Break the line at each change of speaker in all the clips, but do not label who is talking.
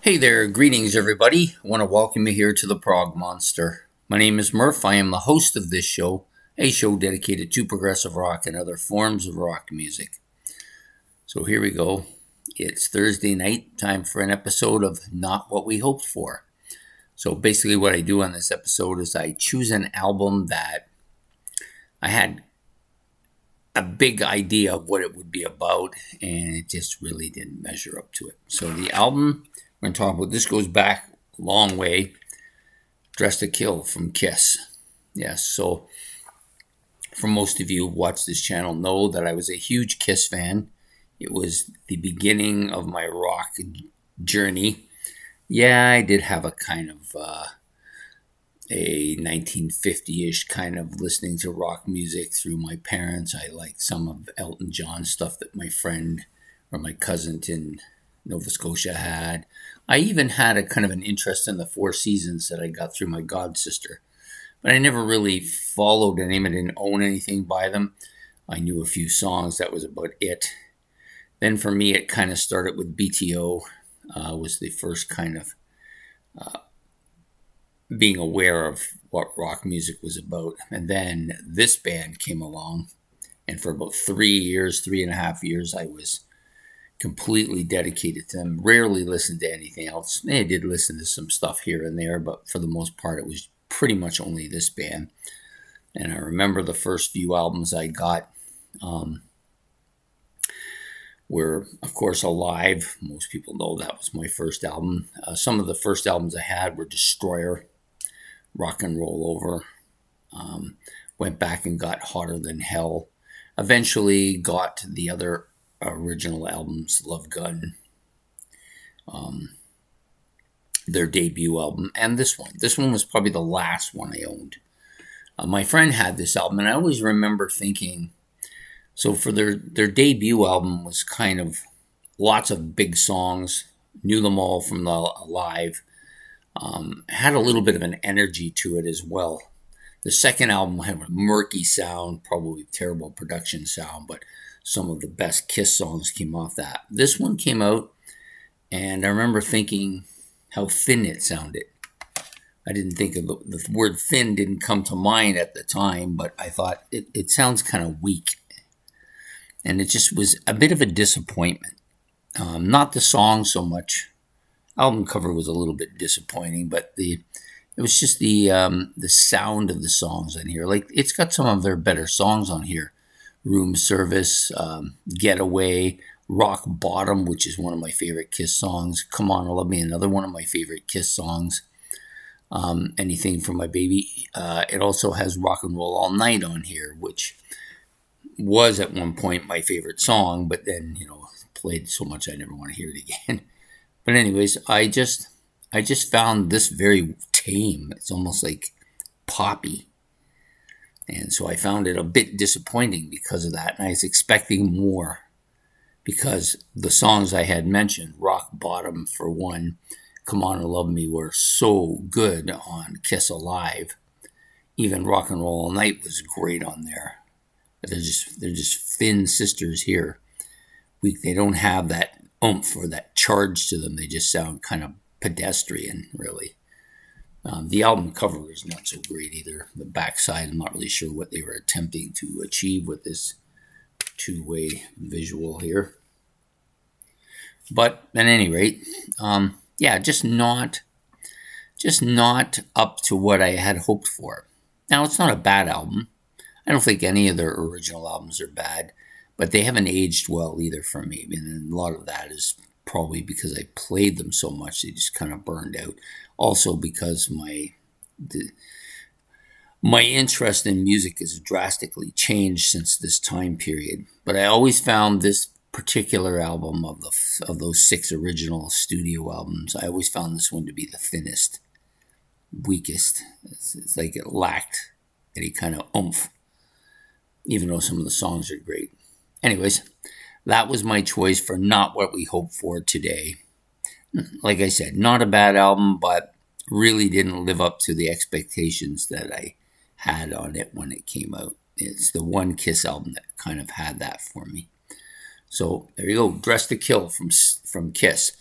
Hey there, greetings everybody. I want to welcome you here to the Prog Monster. My name is Murph. I am the host of this show, a show dedicated to progressive rock and other forms of rock music. So here we go. It's Thursday night, time for an episode of Not What We Hoped For. So basically what I do on this episode is I choose an album that I had a big idea of what it would be about, and it just really didn't measure up to it. So the album we're going to talk about, this goes back a long way, Dressed to Kill from Kiss. Yes, so for most of you who watch this channel know that I was a huge Kiss fan. It was the beginning of my rock journey. Yeah, I did have a kind of a 1950-ish kind of listening to rock music through my parents. I liked some of Elton John stuff that my friend or my cousin in Nova Scotia had. I even had a kind of an interest in the Four Seasons that I got through my god sister. But I never really followed any. I didn't own anything by them. I knew a few songs. That was about it. Then for me, it kind of started with BTO. Was the first kind of being aware of what rock music was about. And then this band came along. And for about 3.5 years, I was completely dedicated to them. Rarely listened to anything else. I did listen to some stuff here and there, but for the most part, it was pretty much only this band. And I remember the first few albums I got were, of course, Alive. Most people know that was my first album. Some of the first albums I had were Destroyer, Rock and Roll Over. Went back and got Hotter Than Hell. Eventually got the other original albums, Love Gun, their debut album, and this one. This one was probably the last one I owned. My friend had this album, and I always remember thinking, so for their debut album was kind of lots of big songs, knew them all from the Alive, had a little bit of an energy to it as well. The second album had a murky sound, probably terrible production sound, but some of the best Kiss songs came off that. This one came out, and I remember thinking how thin it sounded. I didn't think of the word thin didn't come to mind at the time, but I thought it sounds kind of weak. And it just was a bit of a disappointment. Not the song so much. Album cover was a little bit disappointing, but it was just the sound of the songs on here. Like, it's got some of their better songs on here. Room Service, Getaway, Rock Bottom, which is one of my favorite Kiss songs. Come On, Love Me, another one of my favorite Kiss songs. Anything from My Baby. It also has Rock and Roll All Night on here, which was at one point my favorite song, but then, played so much I never want to hear it again. But anyways, I just found this very tame. It's almost like poppy. And so I found it a bit disappointing because of that. And I was expecting more because the songs I had mentioned, Rock Bottom for one, Come On and Love Me, were so good on Kiss Alive. Even Rock and Roll All Night was great on there. They're just thin sisters here. They don't have that oomph or that charge to them. They just sound kind of pedestrian, really. The album cover is not so great either. The backside, I'm not really sure what they were attempting to achieve with this two-way visual here. But at any rate, just not up to what I had hoped for. Now, it's not a bad album. I don't think any of their original albums are bad, but they haven't aged well either for me. And a lot of that is probably because I played them so much, they just kind of burned out. Also because my interest in music has drastically changed since this time period. But I always found this particular album of those 6 original studio albums, I always found this one to be the thinnest, weakest. It's like it lacked any kind of oomph, even though some of the songs are great. Anyways, that was my choice for Not What We Hoped For today. Like I said, not a bad album, but really didn't live up to the expectations that I had on it when it came out. It's the one Kiss album that kind of had that for me. So there you go, Dressed to Kill from Kiss.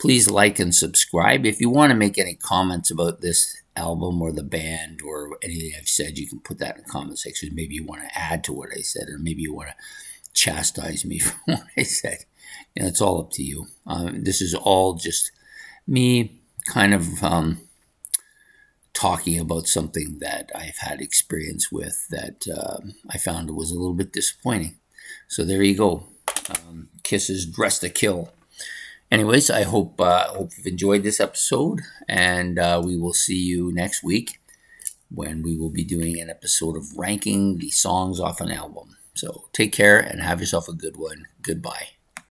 Please like and subscribe. If you want to make any comments about this album or the band or anything I've said, you can put that in the comment section. Maybe you want to add to what I said, or maybe you want to chastise me for what I said. It's all up to you. This is all just me kind of talking about something that I've had experience with that I found was a little bit disappointing. So there you go. Kiss's Dressed to Kill. Anyways, I hope you've enjoyed this episode, and we will see you next week when we will be doing an episode of ranking the songs off an album. So take care and have yourself a good one. Goodbye.